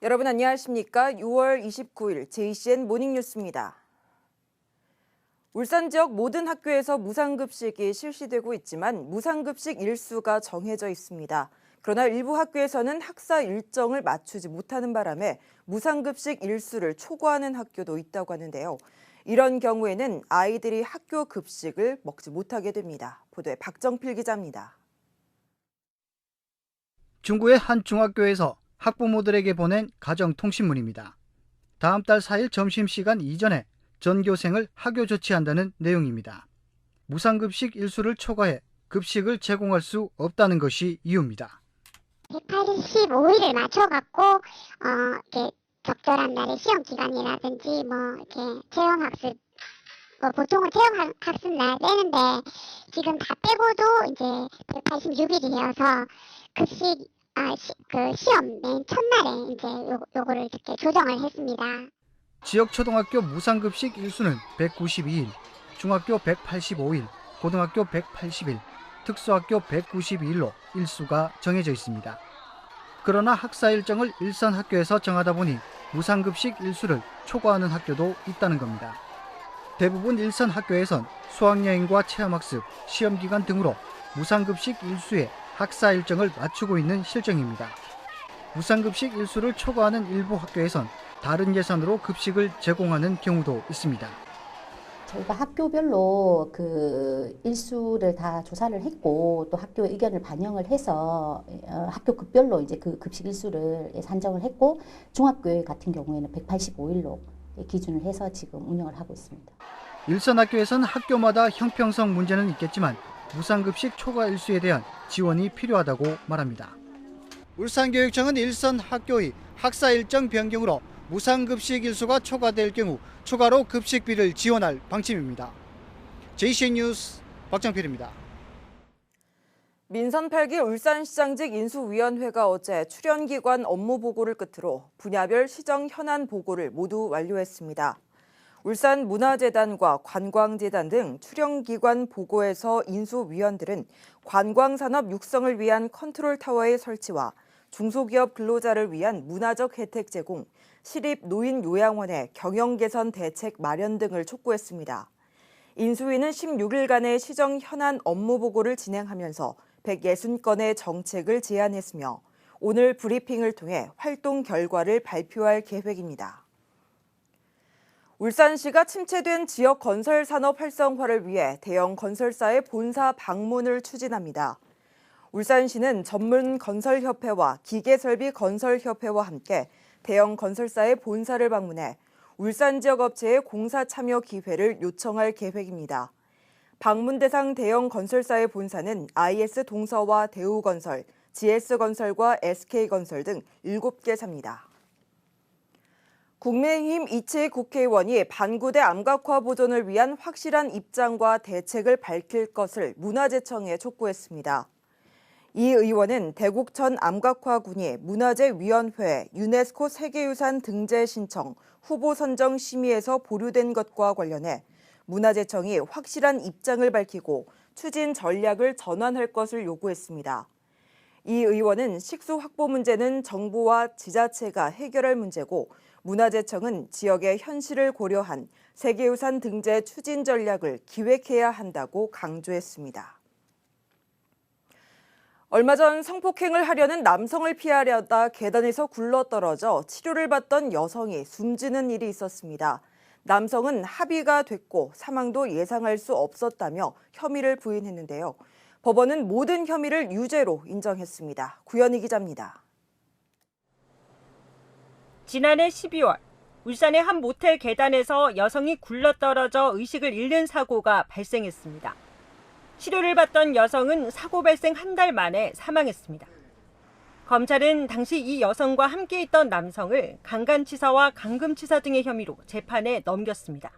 여러분 안녕하십니까? 6월 29일 JCN 모닝뉴스입니다. 울산 지역 모든 학교에서 무상급식이 실시되고 있지만 무상급식 일수가 정해져 있습니다. 그러나 일부 학교에서는 학사 일정을 맞추지 못하는 바람에 무상급식 일수를 초과하는 학교도 있다고 하는데요. 이런 경우에는 아이들이 학교 급식을 먹지 못하게 됩니다. 보도에 박정필 기자입니다. 중구의 한 중학교에서 학부모들에게 보낸 가정통신문입니다. 다음 달 4일 점심시간 이전에 전교생을 학교 조치한다는 내용입니다. 무상급식 일수를 초과해 급식을 제공할 수 없다는 것이 이유입니다. 185일을 맞춰갖고 이렇게 적절한 날에 시험 기간이라든지 이렇게 체험학습 보통은 체험학습 날 빼는데 지금 다 빼고도 이제 186일이어서 급식 시험 맨 첫날에 이제 요거를 이렇게 조정을 했습니다. 지역 초등학교 무상급식 일수는 192일, 중학교 185일, 고등학교 180일, 특수학교 192일로 일수가 정해져 있습니다. 그러나 학사 일정을 일선 학교에서 정하다 보니 무상급식 일수를 초과하는 학교도 있다는 겁니다. 대부분 일선 학교에선 수학여행과 체험학습, 시험기간 등으로 무상급식 일수에 학사 일정을 맞추고 있는 실정입니다. 무상급식 일수를 초과하는 일부 학교에선 다른 예산으로 급식을 제공하는 경우도 있습니다. 저희가 학교별로 그 일수를 다 조사를 했고 또 학교 의견을 반영을 해서 학교 급별로 이제 그 급식 일수를 산정을 했고 중학교 같은 경우에는 185일로 기준을 해서 지금 운영을 하고 있습니다. 일선 학교에서는 학교마다 형평성 문제는 있겠지만 무상급식 초과 일수에 대한 지원이 필요하다고 말합니다. 울산교육청은 일선 학교의 학사 일정 변경으로 무상급식 일수가 초과될 경우 추가로 급식비를 지원할 방침입니다. JCN 뉴스 박정필입니다. 민선 8기 울산시장직 인수위원회가 어제 출연기관 업무 보고를 끝으로 분야별 시정 현안 보고를 모두 완료했습니다. 울산문화재단과 관광재단 등 출연기관 보고에서 인수위원들은 관광산업 육성을 위한 컨트롤타워의 설치와 중소기업 근로자를 위한 문화적 혜택 제공, 시립노인요양원의 경영 개선 대책 마련 등을 촉구했습니다. 인수위는 16일간의 시정 현안 업무 보고를 진행하면서 160건의 정책을 제안했으며 오늘 브리핑을 통해 활동 결과를 발표할 계획입니다. 울산시가 침체된 지역 건설 산업 활성화를 위해 대형 건설사의 본사 방문을 추진합니다. 울산시는 전문 건설협회와 기계설비 건설협회와 함께 대형 건설사의 본사를 방문해 울산 지역 업체의 공사 참여 기회를 요청할 계획입니다. 방문 대상 대형 건설사의 본사는 IS 동서와 대우건설, GS건설과 SK건설 등 7개사입니다. 국민의힘 이채익 국회의원이 반구대 암각화 보존을 위한 확실한 입장과 대책을 밝힐 것을 문화재청에 촉구했습니다. 이 의원은 대곡천 암각화군이 문화재위원회 유네스코 세계유산 등재 신청 후보 선정 심의에서 보류된 것과 관련해 문화재청이 확실한 입장을 밝히고 추진 전략을 전환할 것을 요구했습니다. 이 의원은 식수 확보 문제는 정부와 지자체가 해결할 문제고 문화재청은 지역의 현실을 고려한 세계유산 등재 추진 전략을 기획해야 한다고 강조했습니다. 얼마 전 성폭행을 하려는 남성을 피하려다 계단에서 굴러떨어져 치료를 받던 여성이 숨지는 일이 있었습니다. 남성은 합의가 됐고 사망도 예상할 수 없었다며 혐의를 부인했는데요. 법원은 모든 혐의를 유죄로 인정했습니다. 구현희 기자입니다. 지난해 12월 울산의 한 모텔 계단에서 여성이 굴러떨어져 의식을 잃는 사고가 발생했습니다. 치료를 받던 여성은 사고 발생 한 달 만에 사망했습니다. 검찰은 당시 이 여성과 함께 있던 남성을 강간치사와 감금치사 등의 혐의로 재판에 넘겼습니다.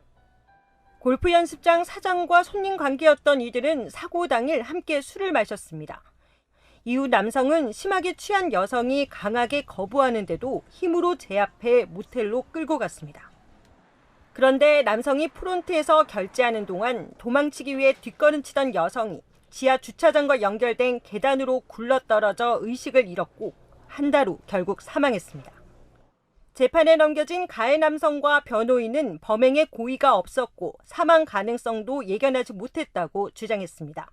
골프 연습장 사장과 손님 관계였던 이들은 사고 당일 함께 술을 마셨습니다. 이후 남성은 심하게 취한 여성이 강하게 거부하는데도 힘으로 제압해 모텔로 끌고 갔습니다. 그런데 남성이 프론트에서 결제하는 동안 도망치기 위해 뒷걸음치던 여성이 지하 주차장과 연결된 계단으로 굴러떨어져 의식을 잃었고 한 달 후 결국 사망했습니다. 재판에 넘겨진 가해 남성과 변호인은 범행에 고의가 없었고 사망 가능성도 예견하지 못했다고 주장했습니다.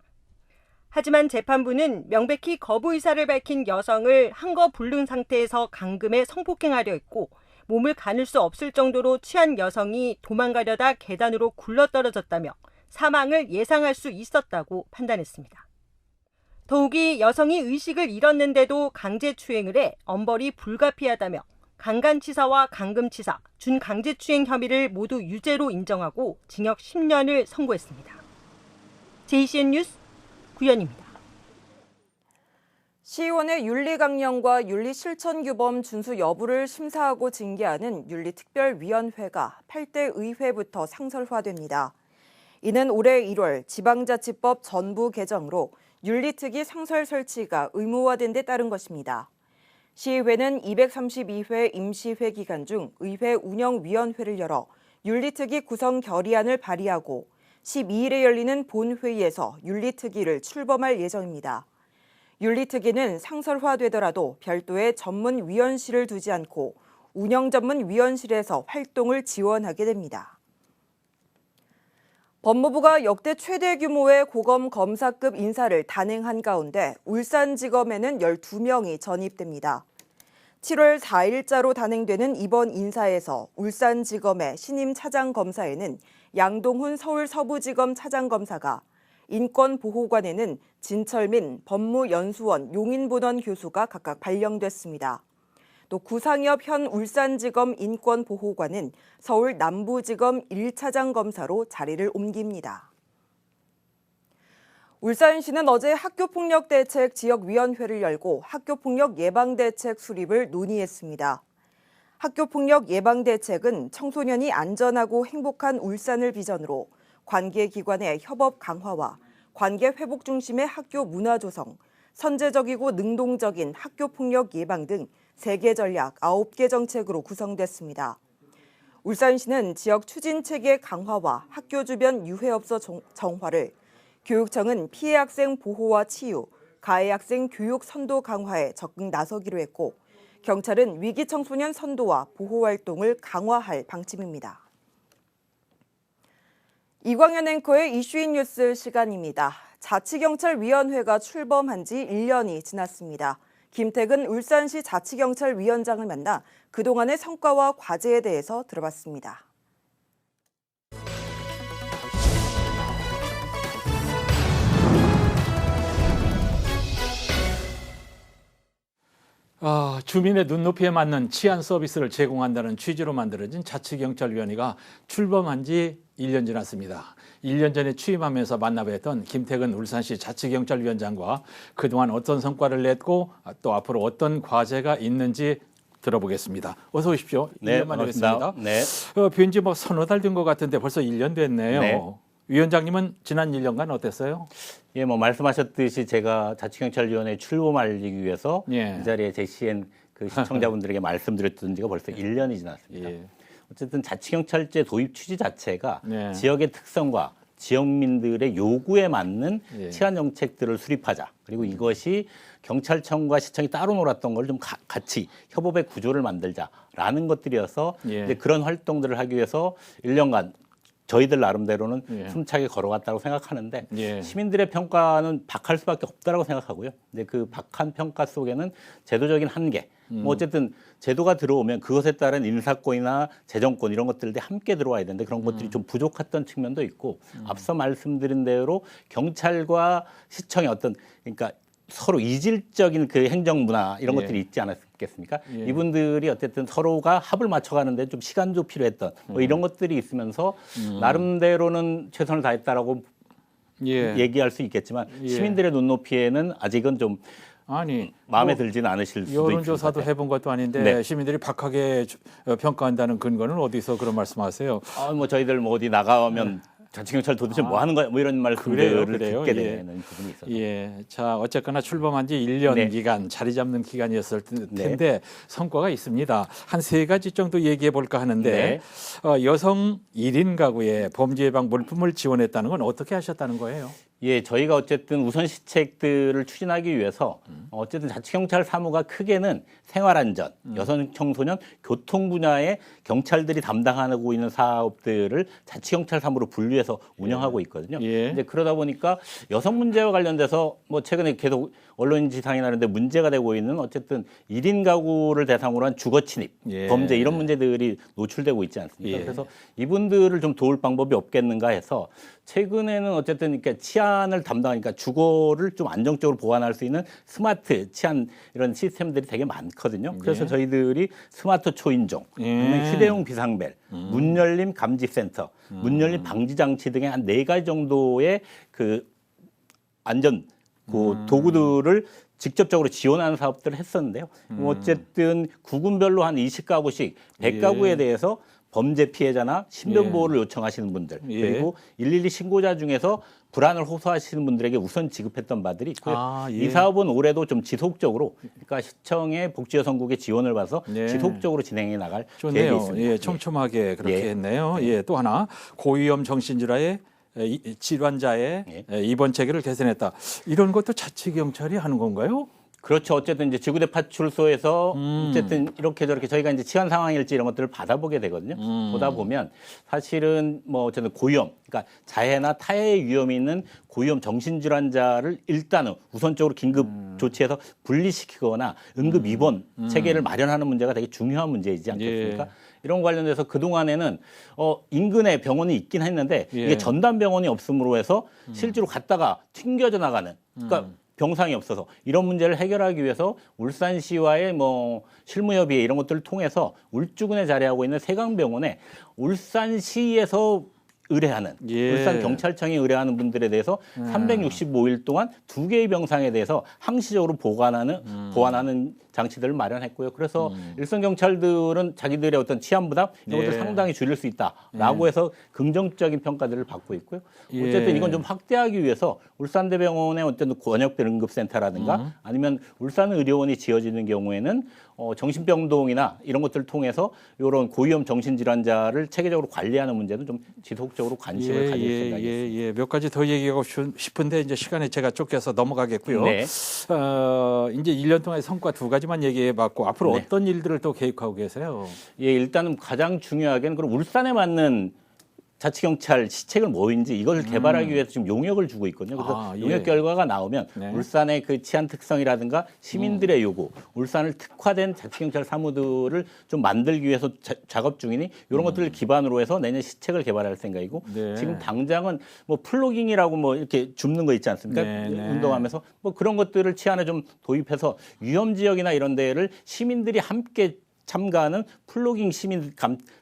하지만 재판부는 명백히 거부 의사를 밝힌 여성을 한거 불능 상태에서 감금해 성폭행하려 했고 몸을 가눌 수 없을 정도로 취한 여성이 도망가려다 계단으로 굴러떨어졌다며 사망을 예상할 수 있었다고 판단했습니다. 더욱이 여성이 의식을 잃었는데도 강제추행을 해 엄벌이 불가피하다며 강간치사와 감금치사, 준강제추행 혐의를 모두 유죄로 인정하고 징역 10년을 선고했습니다. JCN 뉴스 구현입니다. 시의원의 윤리강령과 윤리실천규범 준수 여부를 심사하고 징계하는 윤리특별위원회가 8대 의회부터 상설화됩니다. 이는 올해 1월 지방자치법 전부 개정으로 윤리특위 상설 설치가 의무화된 데 따른 것입니다. 시의회는 232회 임시회 기간 중 의회 운영위원회를 열어 윤리특위 구성 결의안을 발의하고 12일에 열리는 본회의에서 윤리특위를 출범할 예정입니다. 윤리특위는 상설화되더라도 별도의 전문위원실을 두지 않고 운영전문위원실에서 활동을 지원하게 됩니다. 법무부가 역대 최대 규모의 고검 검사급 인사를 단행한 가운데 울산지검에는 12명이 전입됩니다. 7월 4일자로 단행되는 이번 인사에서 울산지검의 신임 차장검사에는 양동훈 서울서부지검 차장검사가, 인권보호관에는 진철민 법무연수원 용인보던 교수가 각각 발령됐습니다. 또 구상엽 현 울산지검 인권보호관은 서울 남부지검 1차장검사로 자리를 옮깁니다. 울산시는 어제 학교폭력대책 지역위원회를 열고 학교폭력 예방대책 수립을 논의했습니다. 학교폭력 예방대책은 청소년이 안전하고 행복한 울산을 비전으로 관계기관의 협업 강화와 관계 회복 중심의 학교 문화 조성, 선제적이고 능동적인 학교폭력 예방 등 3개 전략 9개 정책으로 구성됐습니다. 울산시는 지역 추진체계 강화와 학교 주변 유해업소 정화를, 교육청은 피해 학생 보호와 치유, 가해 학생 교육 선도 강화에 적극 나서기로 했고, 경찰은 위기 청소년 선도와 보호 활동을 강화할 방침입니다. 이광현 앵커의 이슈인 뉴스 시간입니다. 자치경찰위원회가 출범한 지 1년이 지났습니다. 김태근 울산시 자치경찰위원장을 만나 그동안의 성과와 과제에 대해서 들어봤습니다. 주민의 눈높이에 맞는 치안 서비스를 제공한다는 취지로 만들어진 자치경찰위원회가 출범한 지 1년 지났습니다. 1년 전에 취임하면서 만나뵀던 김태근 울산시 자치경찰위원장과 그동안 어떤 성과를 냈고 또 앞으로 어떤 과제가 있는지 들어보겠습니다. 어서 오십시오. 네, 1년 만에 반갑습니다. 뵙습니다. 네. 뵌지 서너 달 된 것 같은데 벌써 1년 됐네요. 네. 위원장님은 지난 1년간 어땠어요? 예, 말씀하셨듯이 제가 자치경찰위원회 출범하기 위해서 예. 이 자리에 JCN 그 시청자분들에게 말씀드렸던 지가 벌써 1년이 지났습니다. 예. 어쨌든 자치경찰제 도입 취지 자체가 네. 지역의 특성과 지역민들의 요구에 맞는 예. 치안 정책들을 수립하자. 그리고 이것이 경찰청과 시청이 따로 놀았던 걸 좀 같이 협업의 구조를 만들자라는 것들이어서 예. 이제 그런 활동들을 하기 위해서 1년간 저희들 나름대로는 예. 숨차게 걸어갔다고 생각하는데 예. 시민들의 평가는 박할 수밖에 없다라고 생각하고요. 근데 그 박한 평가 속에는 제도적인 한계, 어쨌든 제도가 들어오면 그것에 따른 인사권이나 재정권 이런 것들이 함께 들어와야 되는데 그런 것들이 좀 부족했던 측면도 있고 앞서 말씀드린 대로 경찰과 시청의 어떤 그러니까 서로 이질적인 그 행정 문화 이런 예. 것들이 있지 않았겠습니까? 예. 이분들이 어쨌든 서로가 합을 맞춰가는데 좀 시간도 필요했던 이런 것들이 있으면서 나름대로는 최선을 다했다라고 예. 얘기할 수 있겠지만 예. 시민들의 눈높이에는 아직은 좀 아니 마음에 들지는 않으실 수도 있습니다. 여론조사도 해본 것도 아닌데 네. 시민들이 박하게 평가한다는 근거는 어디서 그런 말씀하세요? 저희들 어디 나가면 자치경찰 도대체 뭐 하는 거야? 이런 말씀들을 그래요? 듣게 예. 되는 부분이 있어서. 예, 자 어쨌거나 출범한 지 1년 네. 기간 자리 잡는 기간이었을 텐데 네. 성과가 있습니다. 한 3가지 정도 얘기해 볼까 하는데 네. 여성 1인 가구에 범죄 예방 물품을 지원했다는 건 어떻게 하셨다는 거예요? 예, 저희가 어쨌든 우선 시책들을 추진하기 위해서 어쨌든 자치경찰 사무가 크게는 생활안전, 여성 청소년, 교통 분야의 경찰들이 담당하고 있는 사업들을 자치경찰 사무로 분류해서 운영하고 있거든요. 예. 이제 그러다 보니까 여성 문제와 관련돼서 뭐 최근에 계속 언론 지상이 나는데 문제가 되고 있는 어쨌든 1인 가구를 대상으로 한 주거 침입, 예. 범죄 이런 문제들이 노출되고 있지 않습니까? 예. 그래서 이분들을 좀 도울 방법이 없겠는가 해서 최근에는 어쨌든 이렇게 치안을 담당하니까 주거를 좀 안정적으로 보완할 수 있는 스마트 치안 이런 시스템들이 되게 많거든요. 그래서 예. 저희들이 스마트 초인종, 예. 휴대용 비상벨, 문 열림 감지센터, 문 열림 방지 장치 등의 한 4가지 정도의 그 안전 그 도구들을 직접적으로 지원하는 사업들을 했었는데요. 어쨌든 구군별로 한 20가구씩 100가구에 예. 대해서 범죄 피해자나 신변 보호를 요청하시는 분들 예. 그리고 112 신고자 중에서 불안을 호소하시는 분들에게 우선 지급했던 바들이 있고요. 예. 이 사업은 올해도 좀 지속적으로 그러니까 시청의 복지여성국의 지원을 받아서 네. 지속적으로 진행해 나갈 계획이 좋네요. 있습니다. 예, 촘촘하게 그렇게 예. 했네요. 예, 또 하나 고위험 정신질환의 질환자의 예. 입원 체계를 개선했다. 이런 것도 자치경찰이 하는 건가요? 그렇죠. 어쨌든 이제 지구대 파출소에서 어쨌든 이렇게 저렇게 저희가 이제 치안 상황일지 이런 것들을 받아보게 되거든요. 보다 보면 사실은 뭐 어쨌든 고위험, 그러니까 자해나 타해의 위험이 있는 고위험 정신질환자를 일단은 우선적으로 긴급 조치해서 분리시키거나 응급 입원 체계를 마련하는 문제가 되게 중요한 문제이지 않겠습니까? 예. 이런 관련돼서 그동안에는 인근에 병원이 있긴 했는데 예. 이게 전담 병원이 없음으로 해서 실제로 갔다가 튕겨져 나가는 그러니까 병상이 없어서 이런 문제를 해결하기 위해서 울산시와의 뭐 실무협의회 이런 것들을 통해서 울주군에 자리하고 있는 세강병원에 울산시에서 의뢰하는 예. 울산경찰청이 의뢰하는 분들에 대해서 365일 동안 2개의 병상에 대해서 항시적으로 보완하는 장치들을 마련했고요. 그래서 일선 경찰들은 자기들의 어떤 치안 부담 이런 것들 예. 상당히 줄일 수 있다라고 해서 긍정적인 평가들을 받고 있고요. 예. 어쨌든 이건 좀 확대하기 위해서 울산대병원의 어떤 권역별 응급센터라든가 아니면 울산의료원이 지어지는 경우에는 정신병동이나 이런 것들을 통해서 이런 고위험 정신질환자를 체계적으로 관리하는 문제도 좀 지속적으로 관심을 가질 생각입니다. 몇 가지 더 얘기하고 싶은데 이제 시간에 제가 쫓겨서 넘어가겠고요. 네. 이제 1년 동안의 성과 2가지만 얘기해봤고 앞으로 네. 어떤 일들을 또 계획하고 계세요? 예, 일단은 가장 중요하게는 그럼 울산에 맞는 자치경찰 시책을 뭐인지 이걸 개발하기 위해서 지금 용역을 주고 있거든요. 그래서 예. 용역 결과가 나오면 네. 울산의 그 치안 특성이라든가 시민들의 요구, 울산을 특화된 자치경찰 사무들을 좀 만들기 위해서 작업 중이니 이런 것들을 기반으로 해서 내년 시책을 개발할 생각이고 네. 지금 당장은 뭐 플로깅이라고 뭐 이렇게 줍는 거 있지 않습니까? 네, 네. 운동하면서 뭐 그런 것들을 치안에 좀 도입해서 위험 지역이나 이런 데를 시민들이 함께 참가하는 플로깅 시민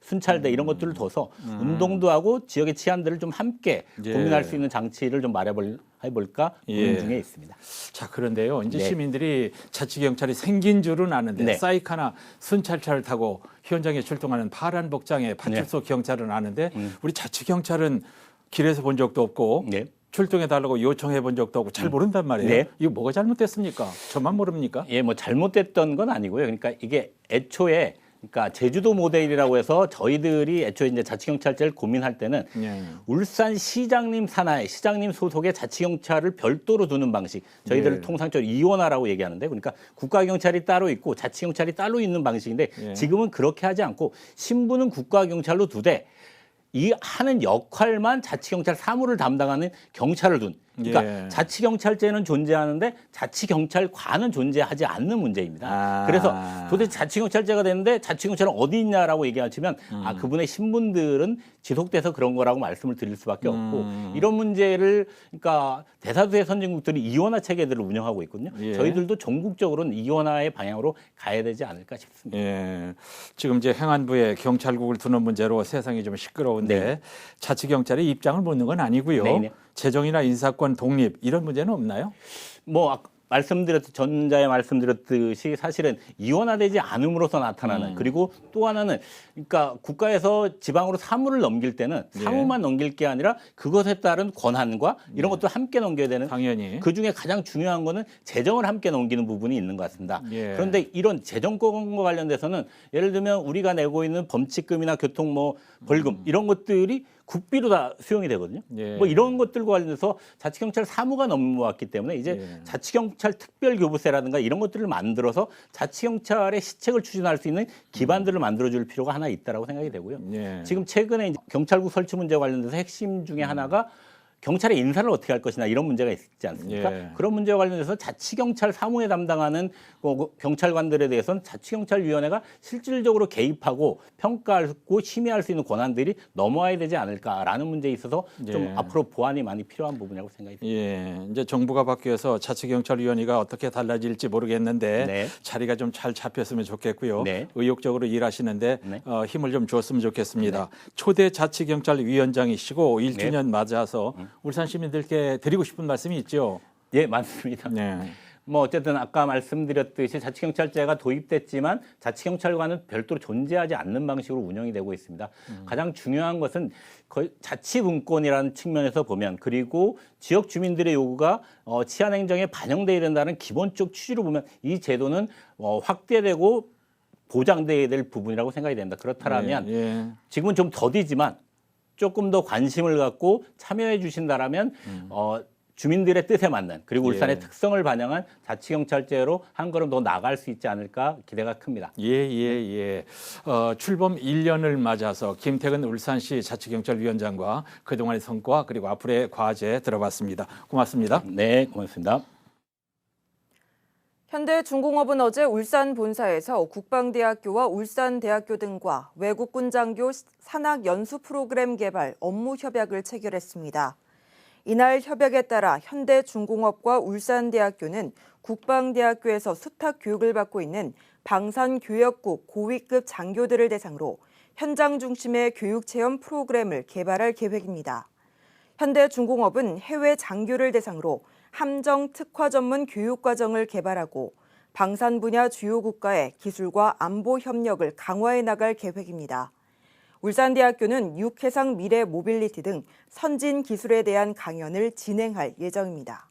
순찰대 이런 것들을 둬서 운동도 하고 지역의 치안들을 좀 함께 예. 고민할 수 있는 장치를 좀 마련해볼까 고민 예. 중에 있습니다. 자, 그런데요. 이제 네. 시민들이 자치경찰이 생긴 줄은 아는데 네. 사이카나 순찰차를 타고 현장에 출동하는 파란 복장의 파출소 경찰은 아는데 우리 자치경찰은 길에서 본 적도 없고 네. 출동해달라고 요청해 본 적도 없고 잘 모른단 말이에요. 네. 이거 뭐가 잘못됐습니까? 저만 모릅니까? 예, 뭐 잘못됐던 건 아니고요. 그러니까 이게 애초에 그러니까 제주도 모델이라고 해서 저희들이 애초에 이제 자치경찰제를 고민할 때는 예. 울산 시장님 산하에 시장님 소속의 자치경찰을 별도로 두는 방식 저희들을 예. 통상적으로 이원화라고 얘기하는데 그러니까 국가경찰이 따로 있고 자치경찰이 따로 있는 방식인데 예. 지금은 그렇게 하지 않고 신분은 국가경찰로 두되 이 하는 역할만 자치경찰 사무를 담당하는 경찰을 둔 그러니까 예. 자치경찰제는 존재하는데 자치경찰관은 존재하지 않는 문제입니다. 아. 그래서 도대체 자치경찰제가 되는데 자치경찰은 어디 있냐라고 얘기하시면 아 그분의 신분들은 지속돼서 그런 거라고 말씀을 드릴 수밖에 없고 이런 문제를 그러니까 대다수의 선진국들이 이원화 체계들을 운영하고 있거든요. 예. 저희들도 전국적으로는 이원화의 방향으로 가야 되지 않을까 싶습니다. 예. 지금 이제 행안부에 경찰국을 두는 문제로 세상이 좀 시끄러운데 네. 자치경찰의 입장을 묻는 건 아니고요. 네네. 재정이나 인사권 독립 이런 문제는 없나요? 뭐 전자에 말씀드렸듯이 사실은 이원화되지 않음으로써 나타나는 그리고 또 하나는 그러니까 국가에서 지방으로 사무를 넘길 때는 예. 사무만 넘길 게 아니라 그것에 따른 권한과 이런 것도 함께 넘겨야 되는 당연히. 그 중에 가장 중요한 거는 재정을 함께 넘기는 부분이 있는 것 같습니다. 예. 그런데 이런 재정권과 관련돼서는 예를 들면 우리가 내고 있는 범칙금이나 교통 뭐 벌금 이런 것들이 국비로 다 수용이 되거든요. 예. 뭐 이런 것들과 관련해서 자치경찰 사무가 넘어왔기 때문에 이제 예. 자치경찰 특별교부세라든가 이런 것들을 만들어서 자치경찰의 시책을 추진할 수 있는 기반들을 만들어줄 필요가 하나 있다라고 생각이 되고요. 예. 지금 최근에 이제 경찰국 설치 문제와 관련돼서 핵심 중에 하나가 경찰의 인사를 어떻게 할 것이냐 이런 문제가 있지 않습니까? 예. 그런 문제와 관련해서 자치경찰 사무에 담당하는 경찰관들에 대해서는 자치경찰위원회가 실질적으로 개입하고 평가하고 심의할 수 있는 권한들이 넘어와야 되지 않을까라는 문제에 있어서 좀 예. 앞으로 보완이 많이 필요한 부분이라고 생각이 듭니다. 예, 이제 정부가 바뀌어서 자치경찰위원회가 어떻게 달라질지 모르겠는데 네. 자리가 좀 잘 잡혔으면 좋겠고요. 네. 의욕적으로 일하시는데 네. 힘을 좀 줬으면 좋겠습니다. 초대 자치경찰위원장이시고 1주년 맞아서 울산 시민들께 드리고 싶은 말씀이 있죠. 예, 맞습니다. 네. 뭐 어쨌든 아까 말씀드렸듯이 자치경찰제가 도입됐지만 자치경찰관은 별도로 존재하지 않는 방식으로 운영이 되고 있습니다. 가장 중요한 것은 거의 자치분권이라는 측면에서 보면 그리고 지역 주민들의 요구가 치안행정에 반영돼야 된다는 기본적 취지로 보면 이 제도는 확대되고 보장돼야 될 부분이라고 생각이 된다. 그렇다면 예. 지금은 좀 더디지만 조금 더 관심을 갖고 참여해 주신다라면 주민들의 뜻에 맞는 그리고 울산의 예. 특성을 반영한 자치경찰제로 한 걸음 더 나아갈 수 있지 않을까 기대가 큽니다. 예. 출범 1년을 맞아서 김태근 울산시 자치경찰위원장과 그동안의 성과 그리고 앞으로의 과제 들어봤습니다. 고맙습니다. 네, 고맙습니다. 현대중공업은 어제 울산 본사에서 국방대학교와 울산대학교 등과 외국군 장교 산학 연수 프로그램 개발 업무 협약을 체결했습니다. 이날 협약에 따라 현대중공업과 울산대학교는 국방대학교에서 수탁 교육을 받고 있는 방산교역국 고위급 장교들을 대상으로 현장 중심의 교육체험 프로그램을 개발할 계획입니다. 현대중공업은 해외 장교를 대상으로 함정 특화 전문 교육과정을 개발하고 방산 분야 주요 국가의 기술과 안보 협력을 강화해 나갈 계획입니다. 울산대학교는 육해상 미래 모빌리티 등 선진 기술에 대한 강연을 진행할 예정입니다.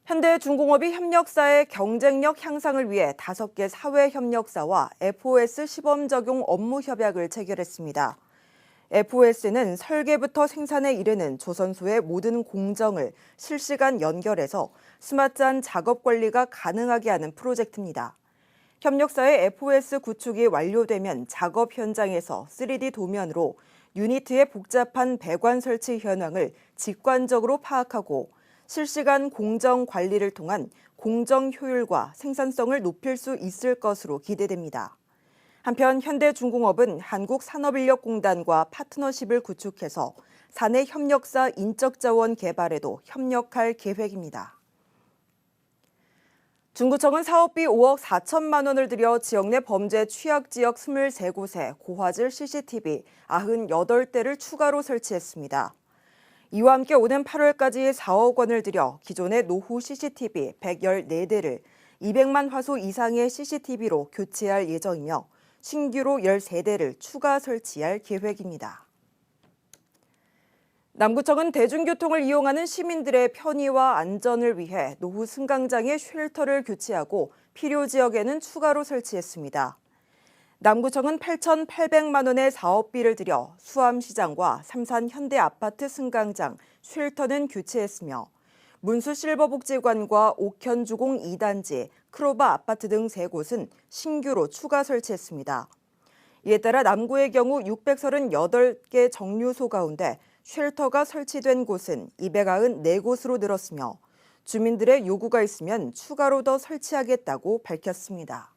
현대중공업이 협력사의 경쟁력 향상을 위해 5개 사회협력사와 FOS 시범 적용 업무 협약을 체결했습니다. FOS는 설계부터 생산에 이르는 조선소의 모든 공정을 실시간 연결해서 스마트한 작업 관리가 가능하게 하는 프로젝트입니다. 협력사의 FOS 구축이 완료되면 작업 현장에서 3D 도면으로 유니트의 복잡한 배관 설치 현황을 직관적으로 파악하고 실시간 공정 관리를 통한 공정 효율과 생산성을 높일 수 있을 것으로 기대됩니다. 한편 현대중공업은 한국산업인력공단과 파트너십을 구축해서 사내 협력사 인적자원 개발에도 협력할 계획입니다. 중구청은 사업비 5억 4천만 원을 들여 지역 내 범죄 취약지역 23곳에 고화질 CCTV 98대를 추가로 설치했습니다. 이와 함께 오는 8월까지 4억 원을 들여 기존의 노후 CCTV 114대를 200만 화소 이상의 CCTV로 교체할 예정이며 신규로 13대를 추가 설치할 계획입니다. 남구청은 대중교통을 이용하는 시민들의 편의와 안전을 위해 노후 승강장의 쉘터를 교체하고 필요 지역에는 추가로 설치했습니다. 남구청은 8,800만 원의 사업비를 들여 수암시장과 삼산 현대아파트 승강장 쉘터는 교체했으며 문수 실버복지관과 옥현주공 2단지, 크로바 아파트 등 3곳은 신규로 추가 설치했습니다. 이에 따라 남구의 경우 638개 정류소 가운데 쉘터가 설치된 곳은 294곳으로 늘었으며 주민들의 요구가 있으면 추가로 더 설치하겠다고 밝혔습니다.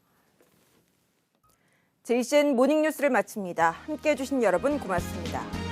JCN 모닝뉴스를 마칩니다. 함께해 주신 여러분 고맙습니다.